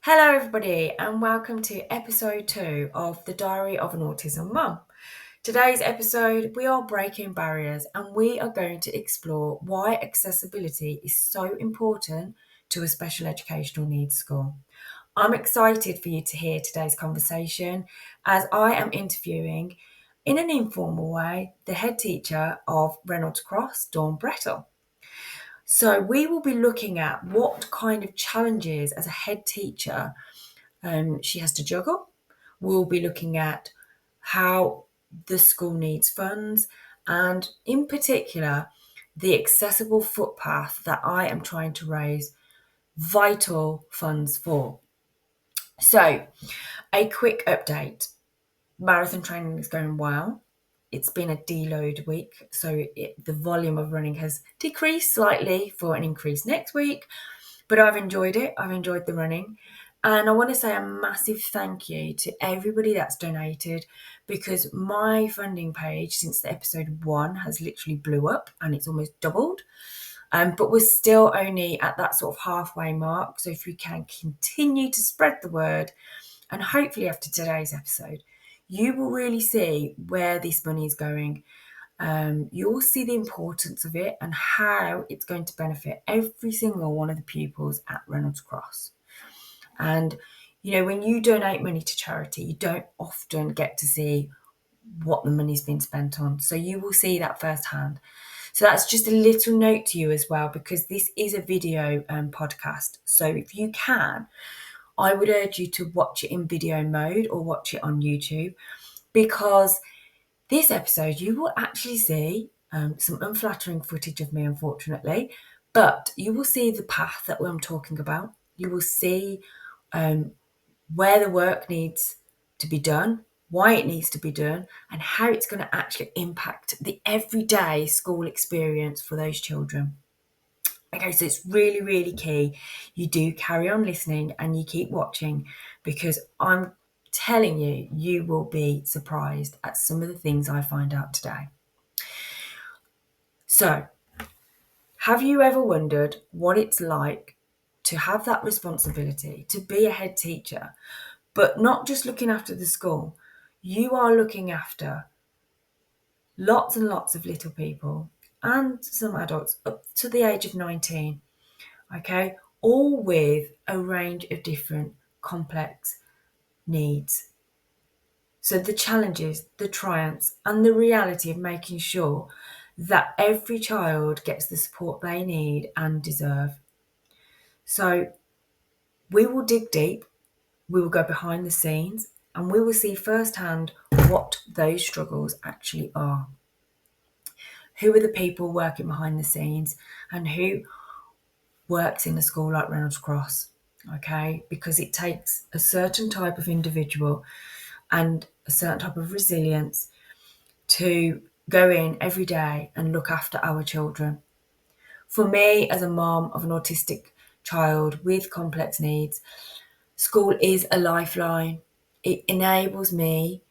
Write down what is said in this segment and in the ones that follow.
Hello, everybody, and welcome to episode 2 of the Diary of an Autism Mum. Today's episode, we are breaking barriers and we are going to explore why accessibility is so important to a special educational needs school. I'm excited for you to hear today's conversation as I am interviewing, in an informal way, the head teacher of Reynolds Cross, Dawn Brettle. So we will be looking at what kind of challenges as a head teacher she has to juggle. We'll be looking at how the school needs funds and, in particular, the accessible footpath that I am trying to raise vital funds for. So, a quick update. Marathon training is going well. It's been a deload week, so the volume of running has decreased slightly for an increase next week, but I've enjoyed it. I've enjoyed the running. And I want to say a massive thank you to everybody that's donated, because my funding page since the episode 1 has literally blew up and it's almost doubled. But we're still only at that sort of halfway mark. So if we can continue to spread the word, and hopefully after today's episode, you will really see where this money is going. You'll see the importance of it and how it's going to benefit every single one of the pupils at Reynolds Cross. And, when you donate money to charity, you don't often get to see what the money's been spent on. So you will see that firsthand. So that's just a little note to you as well, because this is a video podcast. So if you can, I would urge you to watch it in video mode or watch it on YouTube, because this episode you will actually see some unflattering footage of me, unfortunately, but you will see the path that I'm talking about. You will see where the work needs to be done, why it needs to be done, and how it's going to actually impact the everyday school experience for those children. Okay, so it's really, really key you do carry on listening and you keep watching, because I'm telling you, you will be surprised at some of the things I find out today. So, have you ever wondered what it's like to have that responsibility, to be a head teacher, but not just looking after the school? You are looking after lots and lots of little people and some adults up to the age of 19. Okay, all with a range of different complex needs. So the challenges, the triumphs, and the reality of making sure that every child gets the support they need and deserve. So we will dig deep, we will go behind the scenes, and we will see firsthand what those struggles actually are. Who are the people working behind the scenes and who works in a school like Reynolds Cross? Okay, because it takes a certain type of individual and a certain type of resilience to go in every day and look after our children. For me, as a mom of an autistic child with complex needs, school is a lifeline. It enables me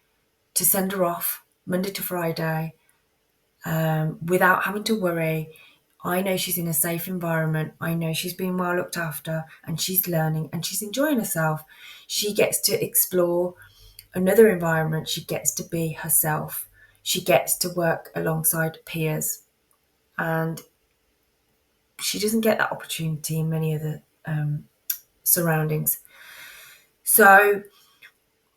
to send her off Monday to Friday without having to worry. I know she's in a safe environment. I know she's being well looked after and she's learning and she's enjoying herself. She gets to explore another environment. She gets to be herself. She gets to work alongside peers. And she doesn't get that opportunity in many other surroundings. So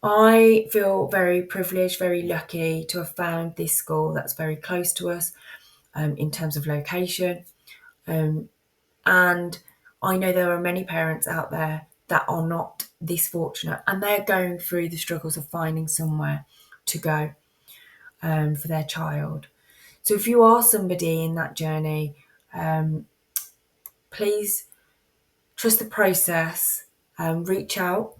I feel very privileged, very lucky to have found this school that's very close to us in terms of location. And I know there are many parents out there that are not this fortunate and they're going through the struggles of finding somewhere to go for their child. So if you are somebody in that journey, please trust the process, reach out,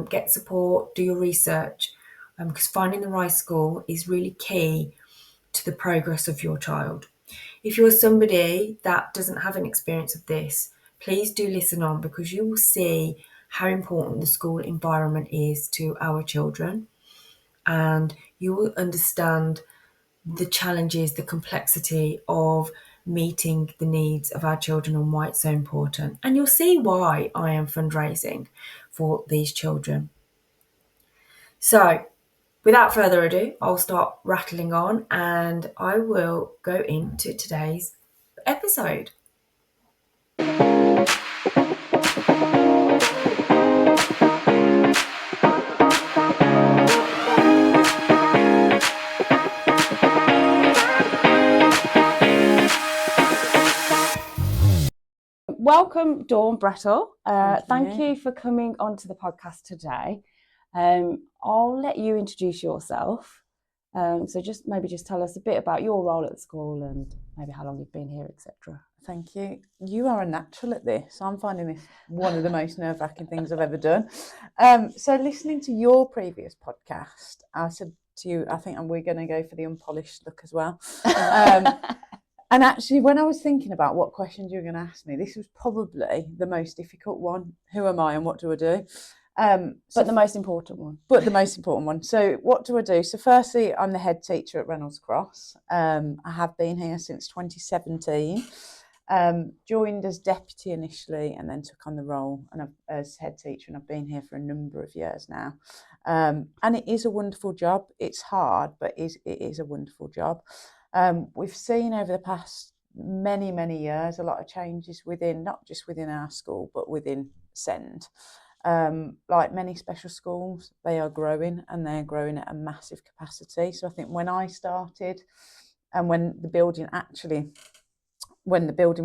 get support, do your research, because finding the right school is really key to the progress of your child. If you're somebody that doesn't have an experience of this, please do listen on, because you will see how important the school environment is to our children, and you will understand the challenges, the complexity of meeting the needs of our children and why it's so important. And you'll see why I am fundraising for these children. So, without further ado, I'll start rattling on and I will go into today's episode. Welcome, Dawn Brettle. Thank you for coming onto the podcast today. I'll let you introduce yourself. So just tell us a bit about your role at the school and maybe how long you've been here, etc. Thank you. You are a natural at this. I'm finding this one of the most nerve-wracking things I've ever done. So listening to your previous podcast, I said to you, I think we're going to go for the unpolished look as well. And actually, when I was thinking about what questions you were going to ask me, this was probably the most difficult one. Who am I and what do I do? But the most important one. So what do I do? So firstly, I'm the head teacher at Reynolds Cross. I have been here since 2017. Joined as deputy initially and then took on the role as head teacher, and I've been here for a number of years now. And it is a wonderful job. It's hard, but it is a wonderful job. We've seen over the past many years a lot of changes not just within our school, but within SEND. Like many special schools, they are growing and they're growing at a massive capacity. So I think when I started and when the building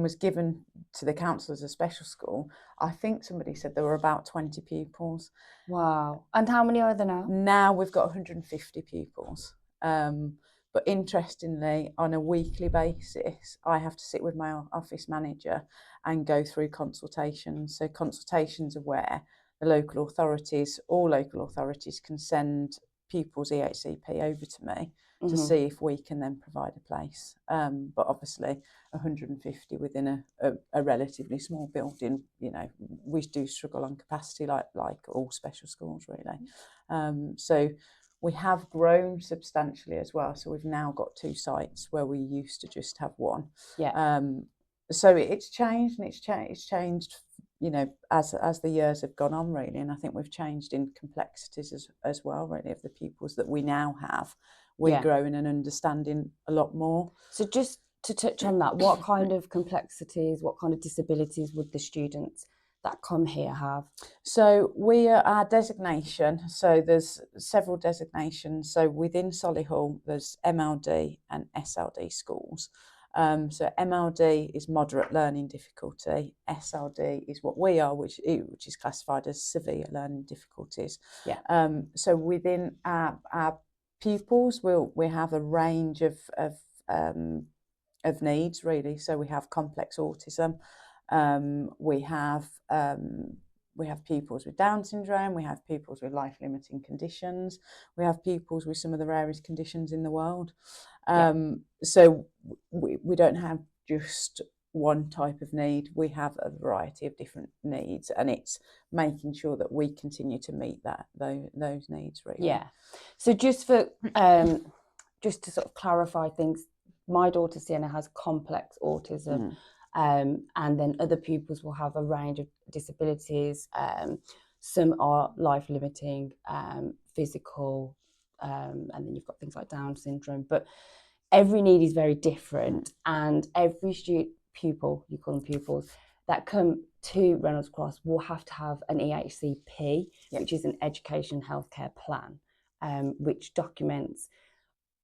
was given to the council as a special school, I think somebody said there were about 20 pupils. Wow. And how many are there now? Now we've got 150 pupils. But interestingly, on a weekly basis, I have to sit with my office manager and go through consultations. So consultations are where all local authorities can send pupils EHCP over to me to see if we can then provide a place. But obviously 150 within a relatively small building, we do struggle on capacity like all special schools really. So we have grown substantially as well. So we've now got 2 sites where we used to just have one. Yeah. So it's changed, and it's changed, as the years have gone on really. And I think we've changed in complexities as well, really, of the pupils that we now have. We're growing and understanding a lot more. So just to touch on that, what kind of complexities, what kind of disabilities would the students that come here have? So our designation, so there's several designations. So within Solihull, there's MLD and SLD schools. So MLD is moderate learning difficulty. SLD is what we are, which is classified as severe learning difficulties. Yeah. So within our pupils, we have a range of needs really. So we have complex autism. We have pupils with Down syndrome, we have pupils with life-limiting conditions, we have pupils with some of the rarest conditions in the world. So we don't have just one type of need, we have a variety of different needs, and it's making sure that we continue to meet those needs really. Yeah. So just to sort of clarify things, my daughter Sienna has complex autism. And then other pupils will have a range of disabilities. Some are life-limiting, physical, and then you've got things like Down syndrome. But every need is very different, and every pupil, you call them pupils, that come to Reynolds Cross will have to have an EHCP, which is an education healthcare plan, which documents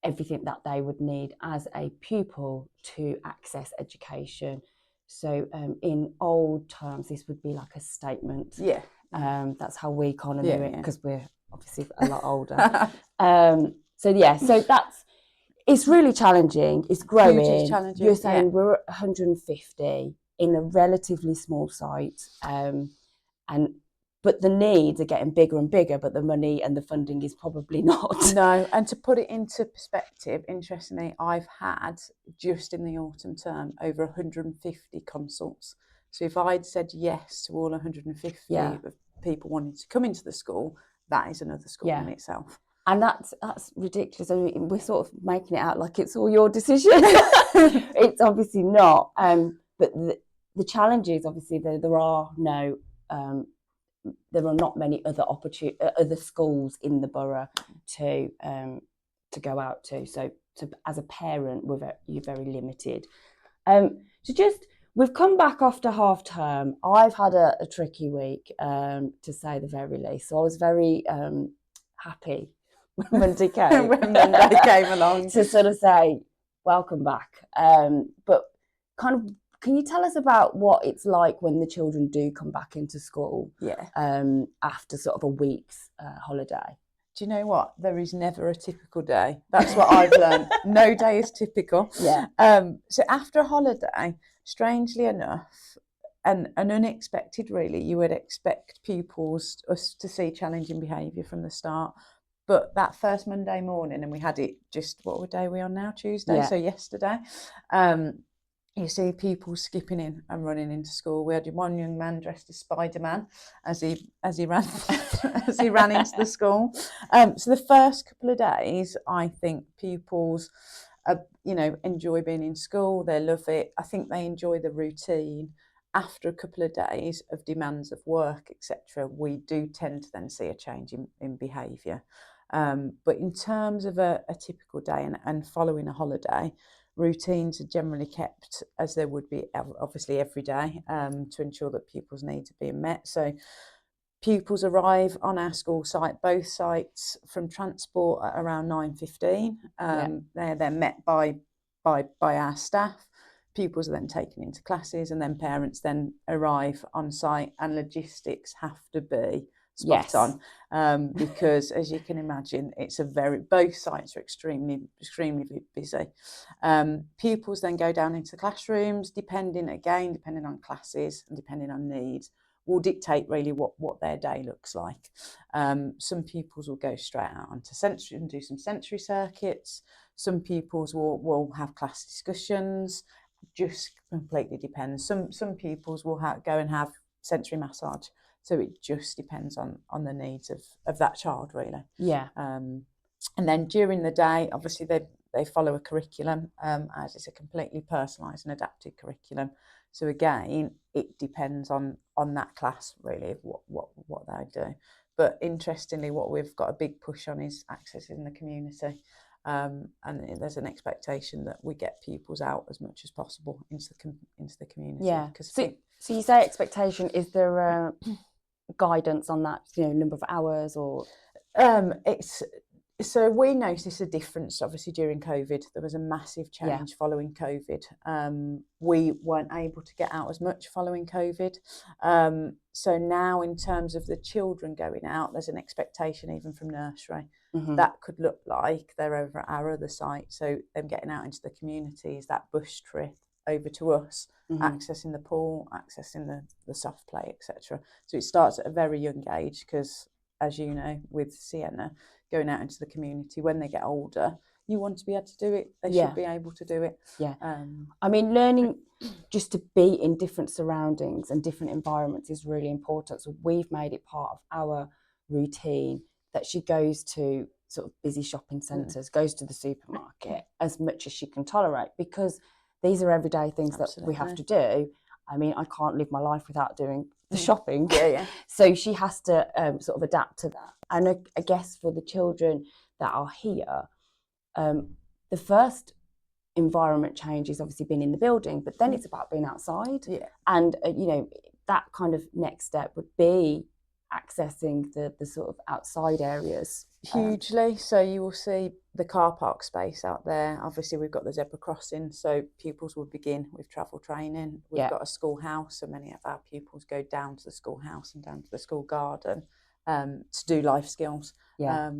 everything that they would need as a pupil to access education. So in old terms, this would be like a statement. Yeah. That's how we kind of knew it, because we're obviously a lot older. So it's really challenging. It's growing. Hugely challenging. You're saying we're at 150 in a relatively small site, but the needs are getting bigger and bigger, but the money and the funding is probably not. No, and to put it into perspective, interestingly, I've had, just in the autumn term, over 150 consults. So if I'd said yes to all 150 of people wanting to come into the school, that is another school in itself. And that's ridiculous. I mean, we're sort of making it out like it's all your decision. It's obviously not. But the challenge is obviously there are not many other schools in the borough to go out to. So as a parent, you're very limited. We've come back after half term. I've had a tricky week, to say the very least. So I was very happy when Monday came. When Monday came along. To sort of say, welcome back. But kind of, can you tell us about what it's like when the children do come back into school? Yeah. After sort of a week's holiday. Do you know what? There is never a typical day. That's what I've learned. No day is typical. Yeah. So after a holiday, strangely enough, and unexpected really, you would expect pupils us to see challenging behaviour from the start. But that first Monday morning, and we had it just, what day are we on now? Tuesday, Yeah. so yesterday. You see people skipping in and running into school. We had one young man dressed as Spider-Man as he ran as he ran into the school. So the first couple of days, I think pupils, enjoy being in school. They love it. I think they enjoy the routine. After a couple of days of demands of work, etc., we do tend to then see a change in behaviour. But in terms of a typical day and following a holiday, routines are generally kept as there would be obviously every day, to ensure that pupils' needs are being met. So pupils arrive on our school site, both sites, from transport at around 9:15. They're met by our staff. Pupils are then taken into classes, and then parents then arrive on site, and logistics have to be spot on, because as you can imagine, both sites are extremely busy. Pupils then go down into classrooms, depending on classes and depending on needs, will dictate really what their day looks like. Some pupils will go straight out onto sensory and do some sensory circuits. Some pupils will have class discussions. Just completely depends. Some pupils will go and have sensory massage. So it just depends on the needs of that child, really. Yeah. And then during the day, obviously they follow a curriculum, as it's a completely personalised and adapted curriculum. So again, it depends on that class really of what they do. But interestingly, what we've got a big push on is accessing the community. And there's an expectation that we get pupils out as much as possible into the community. Yeah. So you say expectation. Is there guidance on that? Number of hours or? So we noticed a difference, obviously, during COVID. There was a massive change following COVID. We weren't able to get out as much following COVID. So now, in terms of the children going out, there's an expectation even from nursery. Mm-hmm. That could look like they're over at our other site. So them getting out into the communities, that bush trip over to us, mm-hmm. accessing the pool, accessing the soft play, etc. So it starts at a very young age because, as you know, with Sienna, going out into the community when they get older, you want to be able to do it. They should be able to do it. Yeah. I mean, learning just to be in different surroundings and different environments is really important. So we've made it part of our routine that she goes to sort of busy shopping centres, goes to the supermarket as much as she can tolerate, because these are everyday things that we have to do. I mean, I can't live my life without doing the shopping. Yeah. So she has to sort of adapt to that. And I guess for the children that are here, the first environment change is obviously being in the building, but then it's about being outside. Yeah. And, that kind of next step would be accessing the sort of outside areas. Hugely. So you will see the car park space out there. Obviously, we've got the zebra crossing, so pupils will begin with travel training. We've got a schoolhouse, so many of our pupils go down to the schoolhouse and down to the school garden to do life skills. Yeah.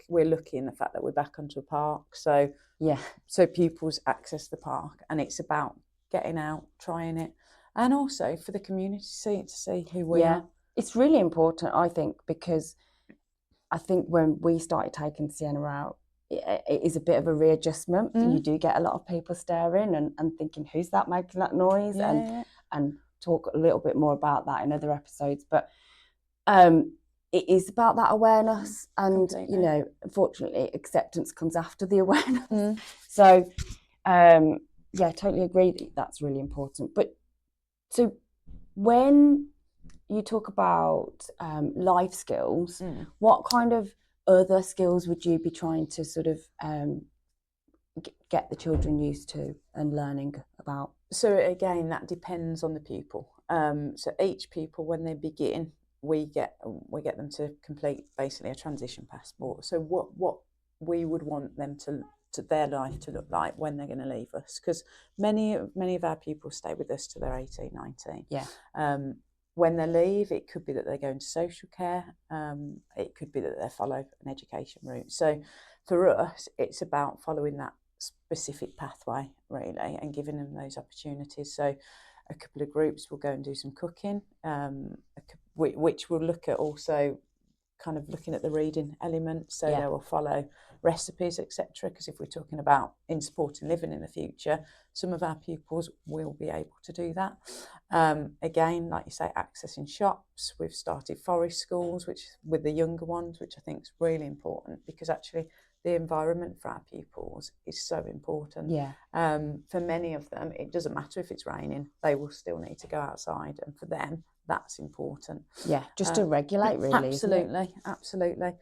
We're lucky in the fact that we're back onto a park, so pupils access the park, and it's about getting out, trying it, and also for the community to see who we are. It's really important, I think, because I think when we started taking Sienna out, it is a bit of a readjustment. You do get a lot of people staring and thinking, who's that making that noise? And talk a little bit more about that in other episodes. But it is about that awareness, and Completely. you know, unfortunately, acceptance comes after the awareness. Mm. So, yeah, totally agree that that's really important. But so when you talk about life skills, what kind of other skills would you be trying to sort of get the children used to and learning about? So again, that depends on the pupil. So each pupil, when they begin, we get them to complete basically a transition passport. So what we would want them to their life to look like when they're going to leave us, because many of our pupils stay with us till they're 18, 19. Yeah. When they leave, it could be that they go into social care. It could be that they follow an education route. So for us, it's about following that specific pathway really, and giving them those opportunities. So a couple of groups will go and do some cooking, which will look at also kind of looking at the reading element. So they will follow recipes, etc. Because if we're talking about in supporting living in the future, some of our pupils will be able to do that. Again, like you say, accessing shops. We've started forest schools, which with the younger ones, which I think is really important, because actually the environment for our pupils is so important. Yeah. For many of them, it doesn't matter if it's raining; they will still need to go outside, and for them, that's important. Yeah, just to regulate, really. Absolutely, isn't it? absolutely.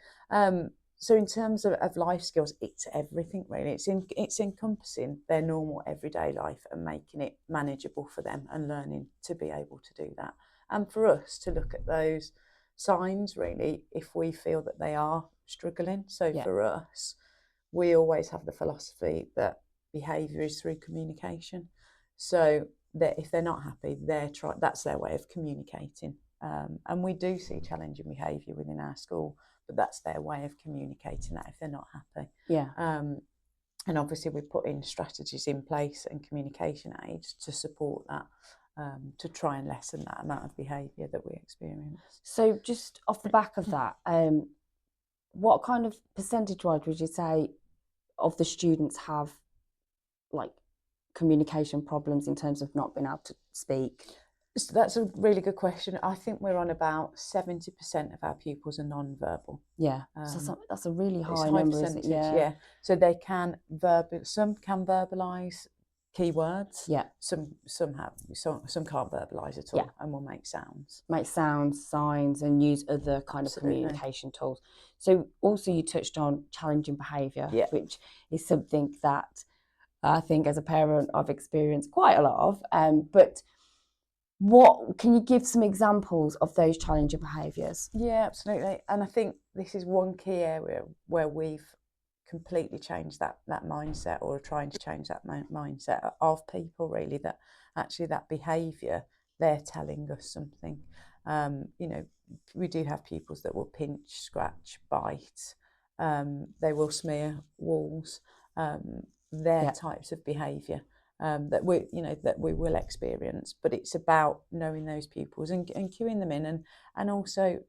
So in terms of life skills, it's everything really. It's encompassing their normal everyday life and making it manageable for them, and learning to be able to do that. And for us to look at those signs really, if we feel that they are struggling. So for us, we always have the philosophy that behaviour is through communication. So that if they're not happy, that's their way of communicating. And we do see challenging behaviour within our school, but that's their way of communicating that if they're not happy. Yeah. And obviously we put in strategies in place and communication aids to support that, to try and lessen that amount of behaviour that we experience. So just off the back of that, what kind of percentage-wise would you say of the students have like communication problems in terms of not being able to speak? So that's a really good question. I think we're on about 70% of our pupils are non-verbal. Yeah, so that's a really high high number, percentage, isn't it? Yeah. So they can some can verbalise keywords. Yeah. Some can't verbalise at all, and will make sounds. Make sounds, signs, and use other kind of communication tools. So also you touched on challenging behaviour, which is something that I think as a parent I've experienced quite a lot of. But what can you give some examples of those challenging behaviours? Yeah, absolutely. And I think this is one key area where we've completely changed that mindset, or are trying to change that mindset of people really, that actually that behaviour, they're telling us something. You know, we do have pupils that will pinch, scratch, bite. They will smear walls. They're types of behaviour that we will experience, but it's about knowing those pupils and cueing them in, and also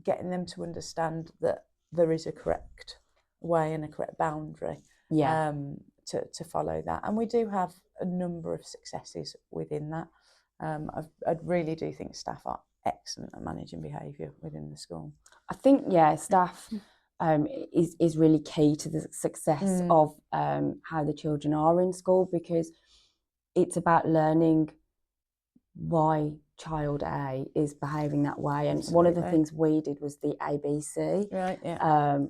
getting them to understand that there is a correct way and a correct boundary to follow that. And we do have a number of successes within that. I really do think staff are excellent at managing behaviour within the school. I think staff is really key to the success of how the children are in school, because it's about learning why child A is behaving that way. And one of the things we did was the ABC,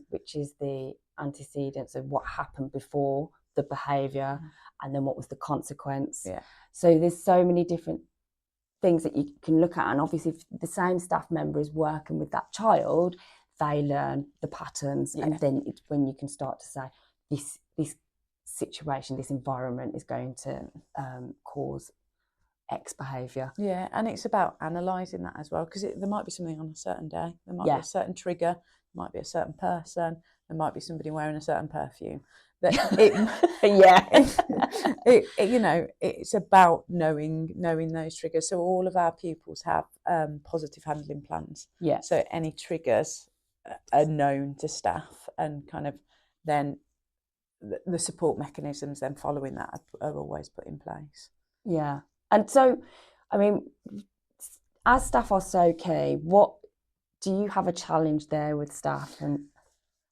which is the antecedents of what happened before the behaviour, and then what was the consequence. So there's so many different things that you can look at, and obviously if the same staff member is working with that child, they learn the patterns, and then it's when you can start to say this situation, this environment is going to cause X behaviour. Yeah, and it's about analysing that as well, because there might be something on a certain day, there might be a certain trigger, there might be a certain person, there might be somebody wearing a certain perfume. That it's about knowing those triggers. So all of our pupils have positive handling plans. So any triggers are known to staff, and kind of then the support mechanisms then following that are always put in place. Yeah. And so, I mean, as staff are so key, what do you have a challenge there with staff? And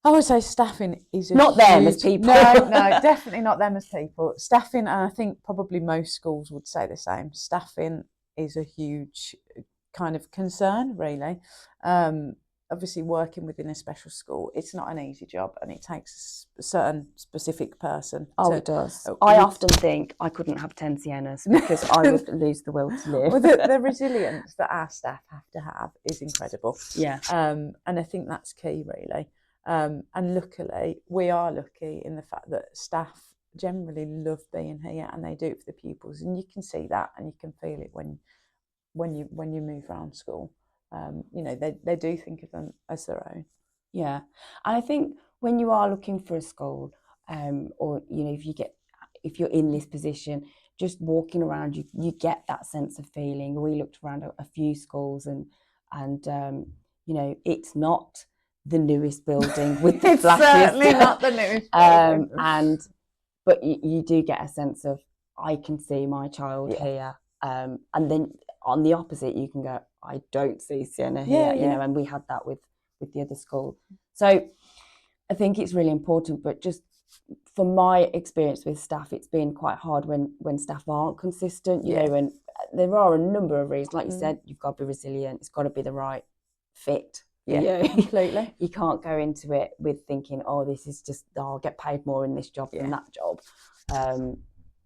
I would say staffing is not them as people. No, definitely not them as people. Staffing, and I think probably most schools would say the same. Staffing is a huge kind of concern, really. Obviously, working within a special school, it's not an easy job, and it takes a certain specific person. It does. I often think I couldn't have 10 Siennas because I would lose the will to live. Well, the resilience that our staff have to have is incredible. Yeah. And I think that's key, really. And luckily, we are lucky in the fact that staff generally love being here, and they do it for the pupils, and you can see that, and you can feel it when you move around school. You know, they do think of them as their own. Yeah, and I think when you are looking for a school, or you know, if you're in this position, just walking around, you get that sense of feeling. We looked around a few schools, and you know, it's not the newest building with the It's flashes. certainly not the newest building. But you do get a sense of, I can see my child here, and then on the opposite, you can go, I don't see Sienna here, you know, and we had that with the other school. So I think it's really important, but just from my experience with staff, it's been quite hard when staff aren't consistent, you know, and there are a number of reasons. Like you said, you've got to be resilient, it's got to be the right fit. Yeah, completely. You can't go into it with thinking, oh, this is just, I'll get paid more in this job than that job.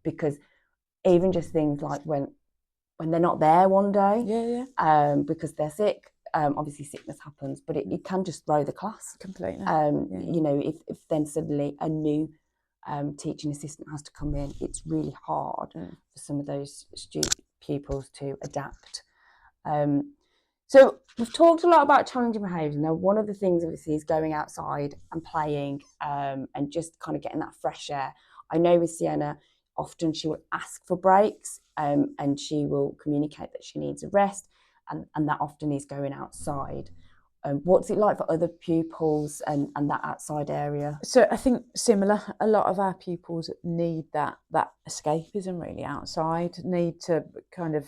Because even just things like when they're not there one day, because they're sick, obviously sickness happens, but it can just throw the class completely. You know, if then suddenly a new teaching assistant has to come in, it's really hard for some of those pupils to adapt. So we've talked a lot about challenging behaviours. Now, one of the things obviously is going outside and playing, and just kind of getting that fresh air. I know with Sienna, often she will ask for breaks, and she will communicate that she needs a rest, and that often is going outside. What's it like for other pupils and that outside area? So I think similar. A lot of our pupils need that escapism, really, outside, need to kind of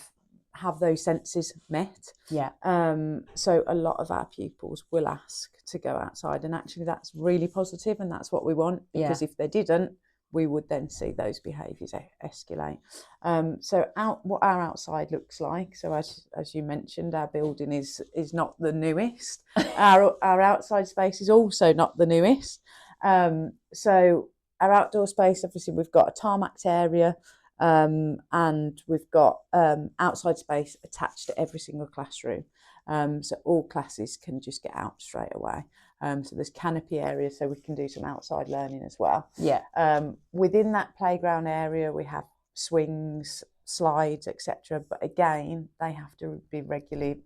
have those senses met. Yeah. So a lot of our pupils will ask to go outside, and actually that's really positive, and that's what we want, because if they didn't, we would then see those behaviours escalate. So what our outside looks like. So as you mentioned, our building is not the newest. Our outside space is also not the newest. So our outdoor space, obviously, we've got a tarmac area, and we've got outside space attached to every single classroom. So all classes can just get out straight away. So there's canopy area, so we can do some outside learning as well. Yeah. Within that playground area, we have swings, slides, etc. But again, they have to be regularly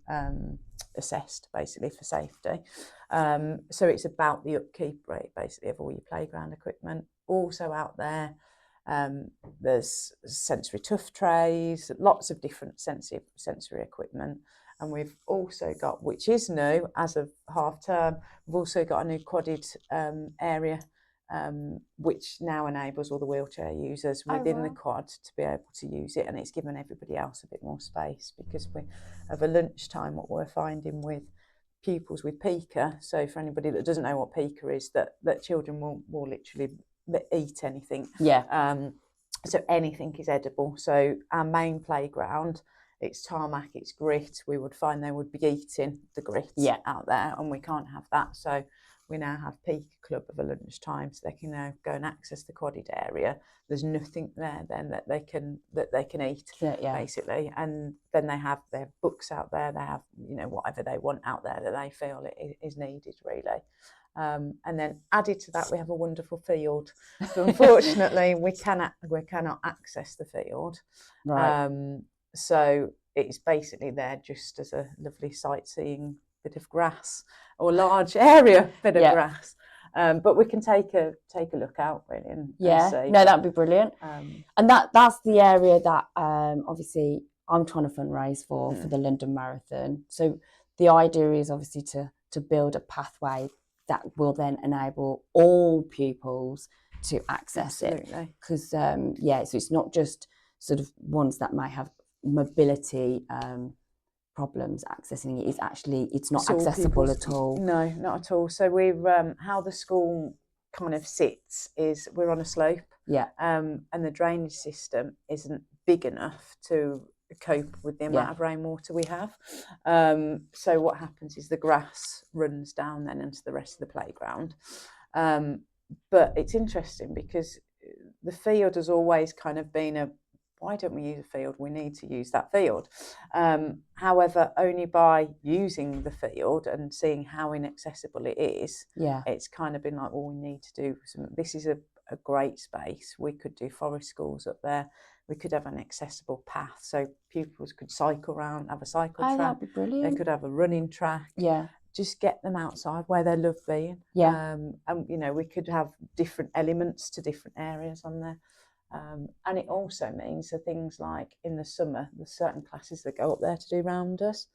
assessed, basically, for safety. So it's about the upkeep rate, basically, of all your playground equipment. Also out there, there's sensory tuff trays, lots of different sensory equipment. And we've also got, which is new as of half term, we've also got a new quadded area, which now enables all the wheelchair users within the quad to be able to use it, and it's given everybody else a bit more space, because we have a lunchtime, what we're finding with pupils with pica. So for anybody that doesn't know what pica is, that children will literally eat anything. So anything is edible. So our main playground, it's tarmac, it's grit. We would find they would be eating the grit out there, and we can't have that. So we now have Pica Club of a lunchtime, so they can now go and access the quadded area. There's nothing there then that they can eat, basically. And then they have their books out there. They have, you know, whatever they want out there that they feel is needed, really. And then added to that, we have a wonderful field. So unfortunately, we cannot access the field. So it's basically there just as a lovely sightseeing bit of grass, or large area bit of grass. But we can take a look out, really, and see. No, that'd be brilliant. And that's the area that obviously I'm trying to fundraise for the London Marathon. So the idea is obviously to build a pathway that will then enable all pupils to access it. Because so it's not just sort of ones that might have mobility problems accessing it. It's not It's all accessible pupils. at all. No, not at all. So we're how the school kind of sits is we're on a slope. Yeah. And the drainage system isn't big enough to cope with the amount of rainwater we have. So what happens is the grass runs down then into the rest of the playground. But it's interesting because the field has always kind of been why don't we use a field? We need to use that field. However, only by using the field and seeing how inaccessible it is, it's kind of been like, well, we need to do this is a great space. We could do forest schools up there. We could have an accessible path so pupils could cycle around, have a cycle track. That'd be brilliant. They could have a running track. Yeah. Just get them outside where they love being. Yeah. And we could have different elements to different areas on there. And it also means that things like in the summer, there's certain classes that go up there to do rounders.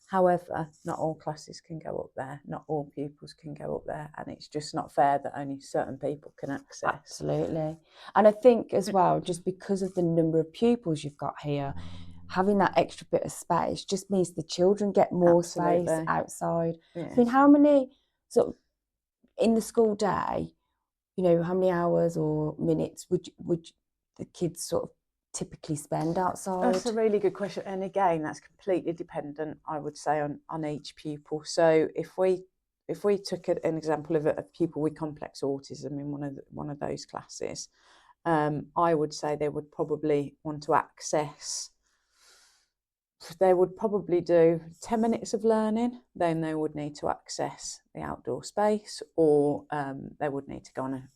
However, not all classes can go up there, not all pupils can go up there, and it's just not fair that only certain people can access. Absolutely. And I think as well, just because of the number of pupils you've got here, having that extra bit of space just means the children get more space outside. Yes. I mean, how many sort of in the school day, how many hours or minutes would the kids sort of typically spend outside? That's a really good question, and again, that's completely dependent, I would say, on each pupil. So if we took an example of a pupil with complex autism in one of those classes, I would say they would probably want to access. They would probably do 10 minutes of learning, then they would need to access the outdoor space, or they would need to go on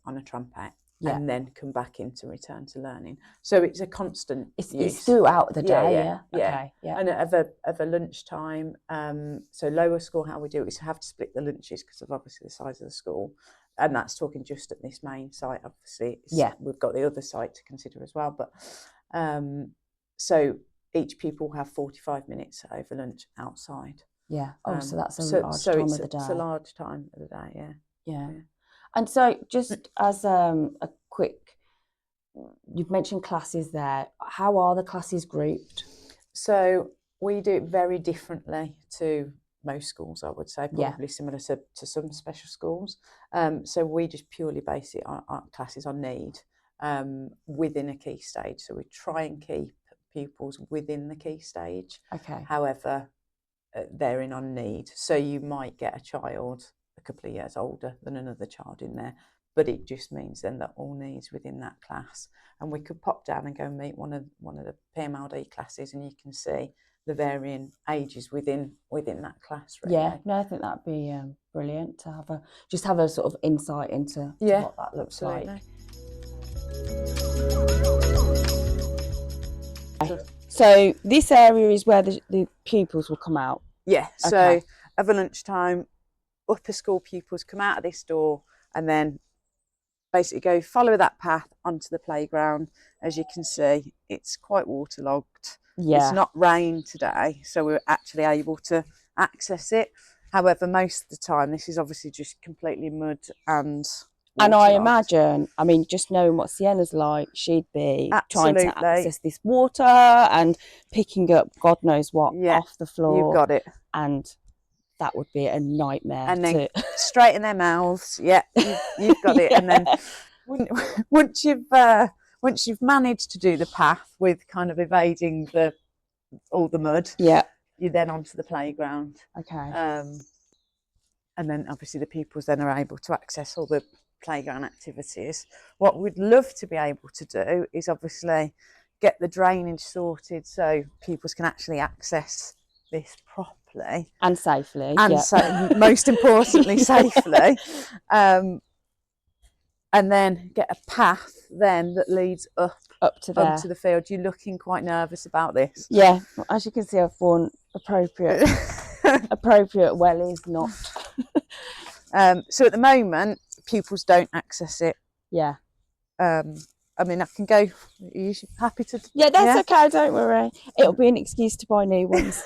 a trampoline. Yeah. And then come back in to return to learning. So it's a constant use. It's throughout the day, yeah. Okay, yeah. And of a lunchtime, so lower school, how we do it is have to split the lunches because of obviously the size of the school. And that's talking just at this main site, obviously. We've got the other site to consider as well. But so each pupil will have 45 minutes over lunch outside. Yeah. So that's a large time of the day. It's a large time of the day, yeah. And so just as a quick, you've mentioned classes there. How are the classes grouped? So we do it very differently to most schools, I would say, probably similar to some special schools. So we just purely base it on our classes on need within a key stage. So we try and keep pupils within the key stage. Okay. However, they're in on need. So you might get a child a couple of years older than another child in there, but it just means then that all needs within that class. And we could pop down and go and meet one of the PMLD classes, and you can see the varying ages within that class. Really. Yeah, no, I think that'd be brilliant to have a sort of insight into what that looks like. So this area is where the pupils will come out. Yeah. So over lunchtime, upper school pupils come out of this door and then basically follow that path onto the playground. As you can see, it's quite waterlogged. Yeah. It's not rained today, so we're actually able to access it. However, most of the time, this is obviously just completely mud and waterlogged. And I imagine, just knowing what Sienna's like, she'd be trying to access this water and picking up God knows what off the floor. You've got it. And that would be a nightmare. And then straight in their mouths. Yeah, you've got it. And then once you've managed to do the path with kind of evading all the mud, you're then onto the playground. Okay. And then obviously the pupils then are able to access all the playground activities. What we'd love to be able to do is obviously get the drainage sorted so pupils can actually access this properly and safely, and most importantly safely, and then get a path then that leads up to the field. You're looking quite nervous about this. Yeah, as you can see, I've worn appropriate wellies, not. So at the moment, pupils don't access it. Yeah. I can go. Are you happy to? Yeah, that's okay. Don't worry. It'll be an excuse to buy new ones.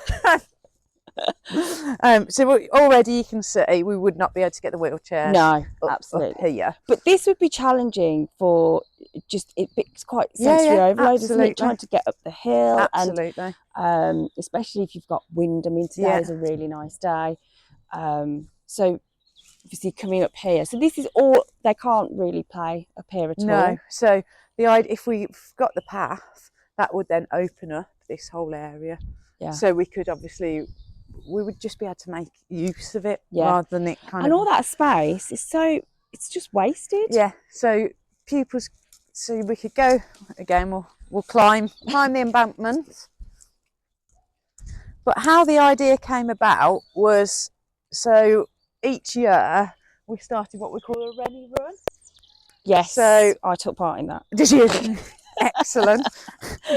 So already you can see we would not be able to get the wheelchair No, up absolutely. here. But this would be challenging for it's quite sensory overload, isn't it? Trying to get up the hill, Absolutely. and especially if you've got wind. I mean, today is a really nice day. So obviously coming up here. So this is all, they can't really play up here at all. No. So the idea, if we've got the path, that would then open up this whole area. Yeah. So we could obviously, we would just be able to make use of it Yeah. rather than it kind And of. all that space is it's just wasted. Yeah. So pupils, so we could go again. We'll climb the embankment. But how the idea came about was, so each year we started what we call a Rennie Run. Yes, so I took part in that. Did you? Excellent.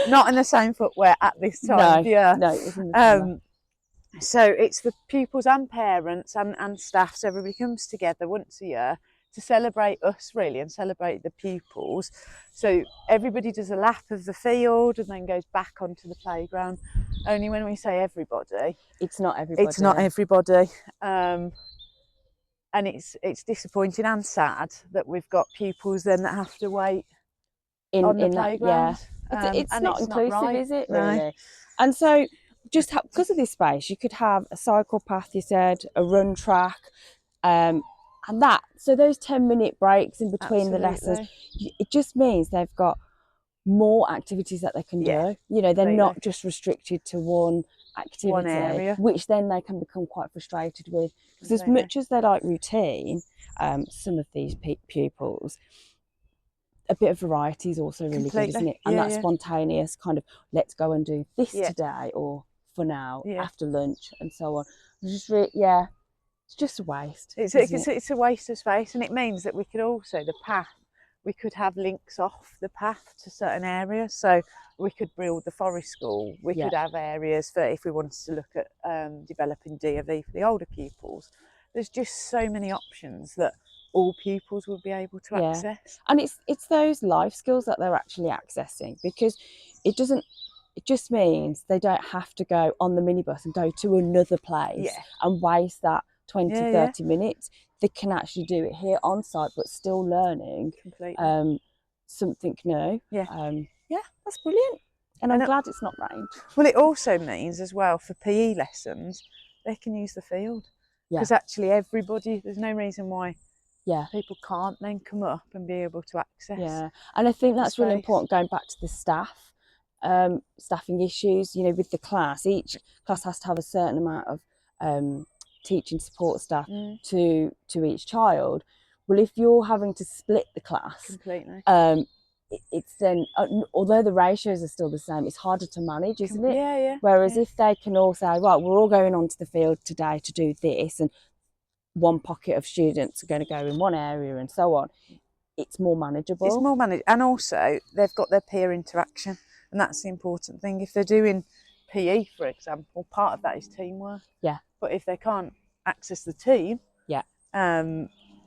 Not in the same footwear at this time of year. No, it was in the summer. So it's the pupils and parents and staff, so everybody comes together once a year to celebrate us really and celebrate the pupils. So everybody does a lap of the field and then goes back onto the playground. Only when we say everybody, it's not everybody. It's not everybody. And it's disappointing and sad that we've got pupils then that have to wait on the playground. It's not inclusive, right. is it? No. Really? And so just because of this space, you could have a cycle path, you said, a run track, and that. So those 10-minute breaks in between the lessons, it just means they've got more activities that they can do. You know, they're not just restricted to one activity, one area, which then they can become quite frustrated with. Because as much as they like routine, some of these pupils, a bit of variety is also really good, isn't it? And that spontaneous kind of, let's go and do this today, or for now, after lunch, and so on. Just it's just a waste. It's a waste of space, and it means that we could also, the path, we could have links off the path to certain areas. So we could build the forest school. We could have areas for if we wanted to look at developing DOV for the older pupils. There's just so many options that all pupils will be able to access. And it's those life skills that they're actually accessing, because it just means they don't have to go on the minibus and go to another place and waste that 20-30 minutes. They can actually do it here on site, but still learning something new. That's brilliant. And I'm glad it's not rained. Well, it also means as well for PE lessons, they can use the field. Because actually everybody, there's no reason why people can't then come up and be able to access. And I think that's really important, going back to the staff, staffing issues, you know, with the class. Each class has to have a certain amount of teaching support staff to each child. Well, if you're having to split the class completely, it's then, although the ratios are still the same, it's harder to manage, isn't it? Whereas if they can all say, right, we're all going onto the field today to do this, and one pocket of students are going to go in one area and so on, it's more manageable. It's more manageable, and also they've got their peer interaction, and that's the important thing. If they're doing PE, for example, part of that is teamwork. But if they can't access the team,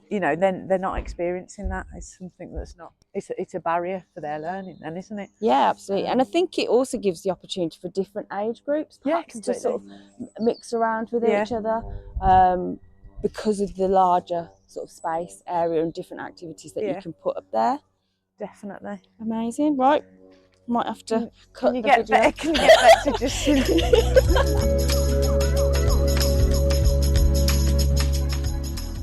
you know, then they're not experiencing that. It's something that's not. It's a barrier for their learning, then, isn't it? Yeah, absolutely. And I think it also gives the opportunity for different age groups, perhaps, to sort of mix around with each other, because of the larger sort of space area and different activities that you can put up there. Definitely. Amazing. Right, might have to cut the video. Can you get Betsy just?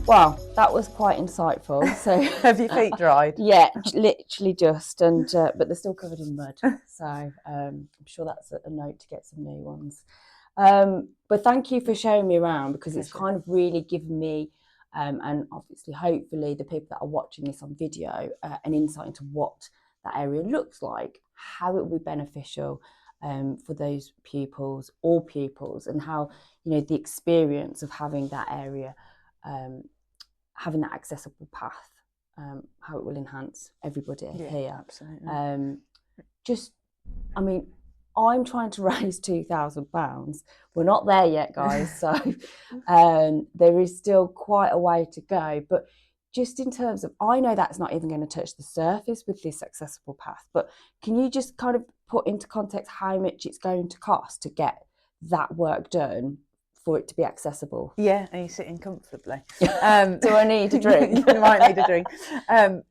Wow, that was quite insightful. So have your feet dried? Yeah, literally just, and but they're still covered in mud. So I'm sure that's a note to get some new ones. But thank you for showing me around, because it's kind of really given me, and obviously hopefully the people that are watching this on video, an insight into what that area looks like, how it will be beneficial for those pupils, all pupils, and how, you know, the experience of having that area, having that accessible path, how it will enhance everybody here. Absolutely. I mean, I'm trying to raise £2,000. We're not there yet, guys. So there is still quite a way to go. But just in terms of, I know that's not even going to touch the surface with this accessible path, but can you just kind of put into context how much it's going to cost to get that work done for it to be accessible? Yeah, and you're sitting comfortably. Do I need a drink? You might need a drink.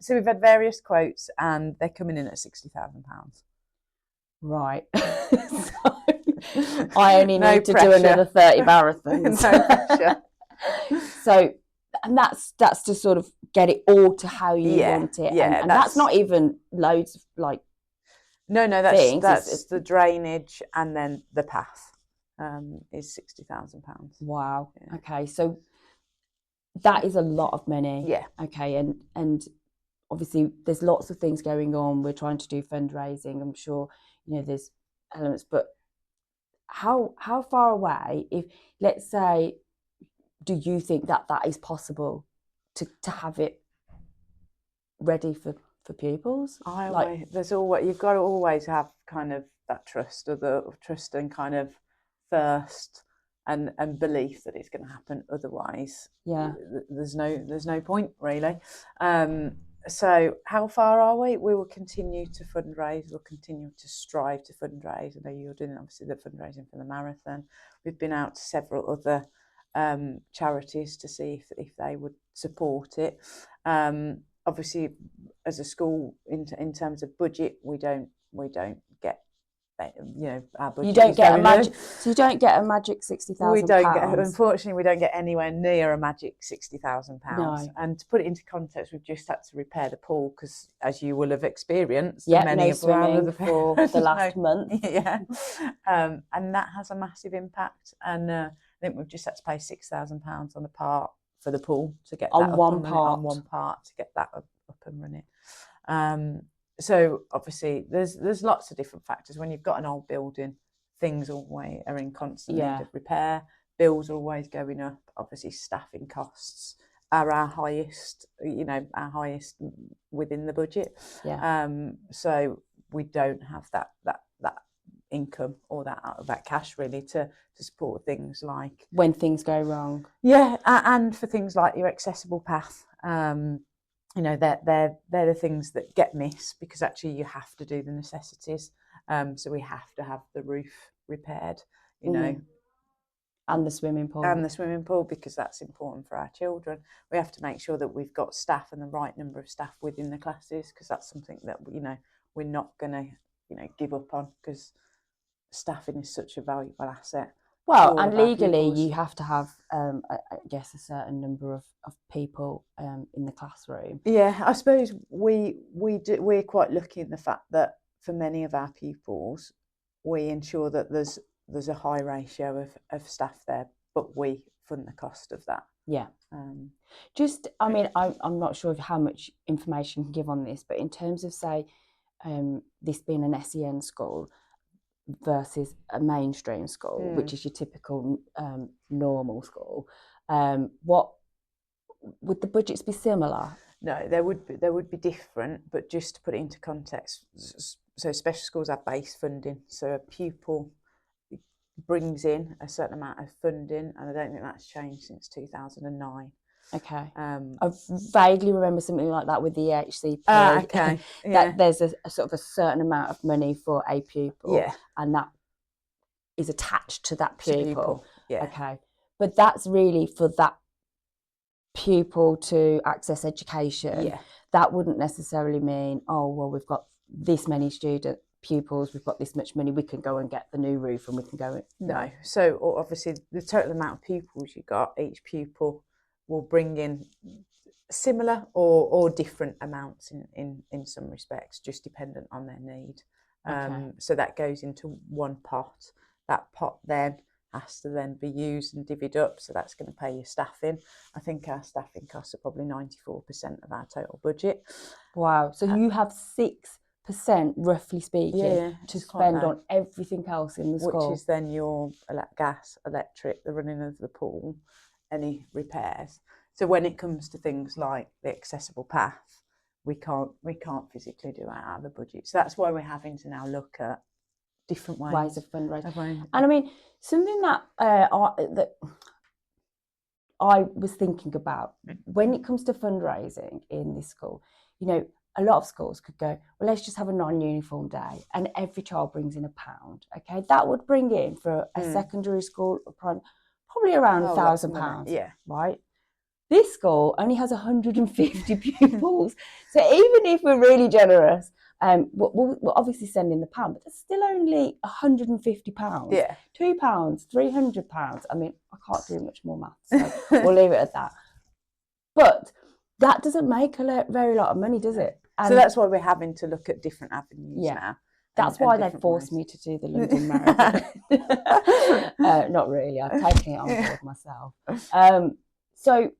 So we've had various quotes, and they're coming in at £60,000. Right. So I only No need to do pressure. another 30 marathons. No pressure. So, and that's to sort of get it all to how you Yeah, want it. yeah, And that's not even loads of like No, things. that's the drainage, and then the path is £60,000. Wow. Yeah. Okay. So that is a lot of money. Yeah. Okay. And obviously there's lots of things going on. We're trying to do fundraising. I'm sure, you know, there's elements, but how far away, if let's say, do you think that is possible to have it ready for pupils? You've got to always have kind of that trust, or the trust and kind of thirst and belief that it's going to happen. Otherwise, yeah, there's no point really. So how far are we? We will continue to fundraise. We'll continue to strive to fundraise. I know you're doing obviously the fundraising for the marathon. We've been out to several other charities to see if they would support it. Obviously, as a school, in terms of budget, we don't get, you know, our budget. You don't get a magic. low. So you don't get a magic £60,000. We don't get. Unfortunately, we don't get anywhere near a magic £60,000. No. And to put it into context, we've just had to repair the pool because, as you will have experienced, Yeah, many no of our swimming other for the last month. Yeah, and that has a massive impact. And I think we've just had to pay £6,000 on a part for the pool to get On that one up and part. on one part to get that up and running. So obviously there's lots of different factors. When you've got an old building, things always are in constant need of repair. Bills are always going up. Obviously, staffing costs are our highest within the budget. Yeah. So we don't have that income or that cash really to support things like when things go wrong. Yeah, and for things like your accessible path. You know, they're the things that get missed because actually you have to do the necessities. So we have to have the roof repaired, you know, and the swimming pool, because that's important for our children. We have to make sure that we've got staff and the right number of staff within the classes, because that's something that, you know, we're not going to, you know, give up on, because staffing is such a valuable asset. Well, and legally you have to have, I guess, a certain number of people in the classroom. Yeah, I suppose we're quite lucky in the fact that for many of our pupils, we ensure that there's a high ratio of staff there, but we fund the cost of that. Yeah. Just, I mean, I'm not sure of how much information you can give on this, but in terms of, say, this being an SEN school versus a mainstream school, which is your typical normal school, what would the budgets be similar? No, there would be different, but just to put it into context, so special schools have base funding, so a pupil brings in a certain amount of funding, and I don't think that's changed since 2009. Okay. I vaguely remember something like that with the EHCP. Okay. That there's a sort of a certain amount of money for a pupil, and that is attached to that pupil. Yeah. Okay. But that's really for that pupil to access education. Yeah. That wouldn't necessarily mean, oh, well, we've got this many pupils, we've got this much money, we can go and get the new roof and we can go. No. So obviously the total amount of pupils you got, each pupil will bring in similar or different amounts in some respects, just dependent on their need. So that goes into one pot. That pot then has to then be used and divvied up, so that's going to pay your staffing. I think our staffing costs are probably 94% of our total budget. Wow. So you have 6%, roughly speaking, to spend on everything else in the school. Which is then your gas, electric, the running of the pool, any repairs. So when it comes to things like the accessible path, we can't physically do it out of the budget. So that's why we're having to now look at different ways of fundraising. And I mean, something that that I was thinking about when it comes to fundraising in this school, you know, a lot of schools could go, well, let's just have a non-uniform day and every child brings in £1. Okay, that would bring in for a secondary school, probably around Oh, lots of £1,000, money, yeah. right? This school only has 150 pupils. So even if we're really generous, we'll obviously send in the pound, but that's still only £150. Yeah. £2, £300. I mean, I can't do much more maths, so we'll leave it at that. But that doesn't make a very lot of money, does it? And so that's why we're having to look at different avenues now. That's why they forced me to do the London Marathon. Not really. I've taken it on board myself. So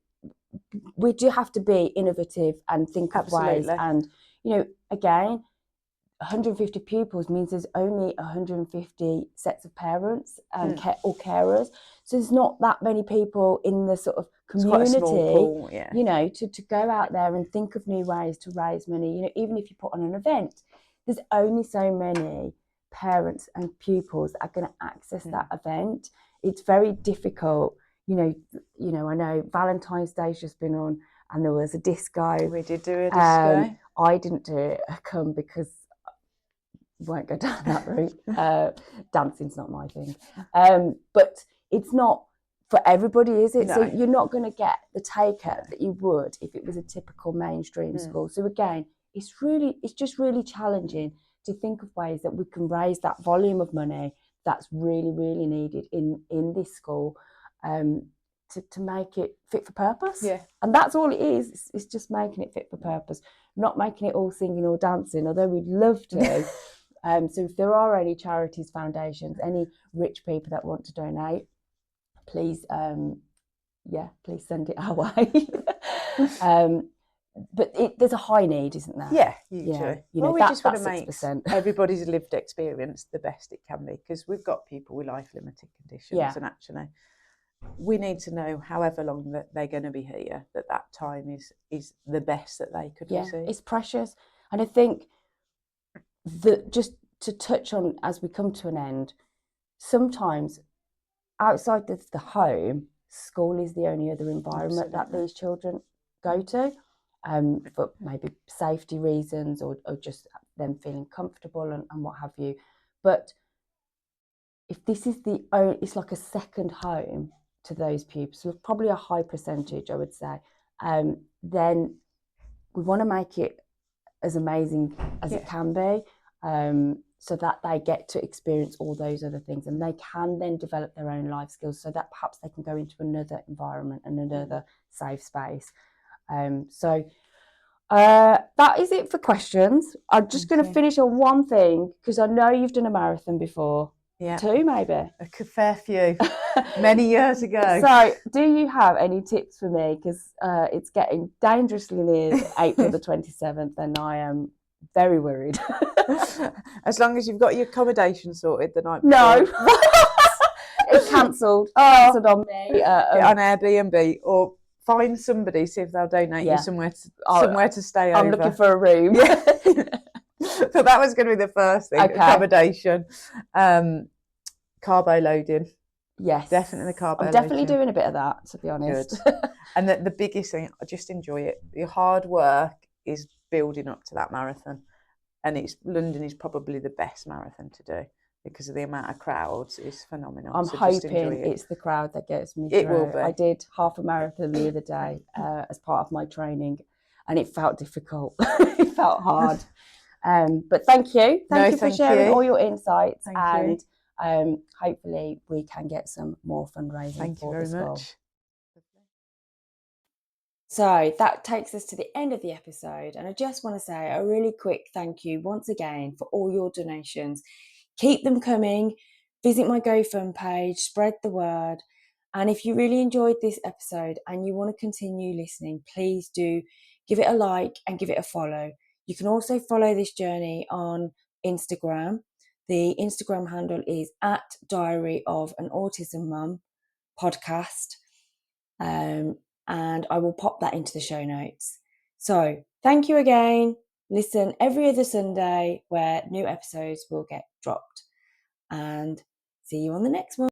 we do have to be innovative and think of ways. And, again, 150 pupils means there's only 150 sets of parents and or carers. So there's not that many people in the sort of community, it's quite a small pool, to go out there and think of new ways to raise money. Even if you put on an event, there's only so many parents and pupils that are going to access that event. It's very difficult. I know Valentine's Day's just been on and there was a disco. We did do a disco. I didn't do it because won't go down that route. Dancing's not my thing. But it's not for everybody, is it? No. So you're not going to get the take-up that you would if it was a typical mainstream school. So again, it's just really challenging to think of ways that we can raise that volume of money that's really, really needed in this school to make it fit for purpose. Yeah. And that's all it is. It's just making it fit for purpose, not making it all singing or dancing, although we'd love to. So if there are any charities, foundations, any rich people that want to donate, please, please send it our way. But there's a high need, isn't there? Yeah, hugely. We just want to make everybody's lived experience the best it can be, because we've got people with life limited conditions, and actually we need to know, however long that they're going to be here, that time is the best that they could receive. It's precious. And I think that, just to touch on as we come to an end, sometimes outside the home, school is the only other environment that these children go to, for maybe safety reasons or just them feeling comfortable and what have you. But if this is it's like a second home to those pupils, probably a high percentage, I would say, then we want to make it as amazing as it can be, so that they get to experience all those other things and they can then develop their own life skills, so that perhaps they can go into another environment and another safe space. So that is it for questions. I'm just going to finish on one thing, because I know you've done a marathon before. Yeah. 2 maybe? A fair few. Many years ago. So do you have any tips for me? Because it's getting dangerously near April the 27th and I am very worried. As long as you've got your accommodation sorted the night before. No. It's cancelled. Cancelled on me. On Airbnb, or find somebody, see if they'll donate you somewhere to stay over. I'm looking for a room. So that was going to be the first thing. Okay. Accommodation, carbo loading. Yes, definitely carbo loading. I'm definitely doing a bit of that, to be honest. Good. And the biggest thing, I just enjoy it. Your hard work is building up to that marathon, and London is probably the best marathon to do because of the amount of crowds. Is phenomenal. I'm hoping it's the crowd that gets me through. It will be. I did half a marathon the other day as part of my training, and it felt difficult. It felt hard. But thank you. Thank you for sharing all your insights. Thank you. Hopefully we can get some more fundraising for the school. Thank you very much. So that takes us to the end of the episode, and I just want to say a really quick thank you once again for all your donations. Keep them coming. Visit my GoFund page, spread the word. And if you really enjoyed this episode and you want to continue listening, please do give it a like and give it a follow. You can also follow this journey on Instagram. The Instagram handle is @Diary of an Autism Mum podcast. And I will pop that into the show notes. So thank you again. Listen every other Sunday where new episodes will get dropped. And see you on the next one.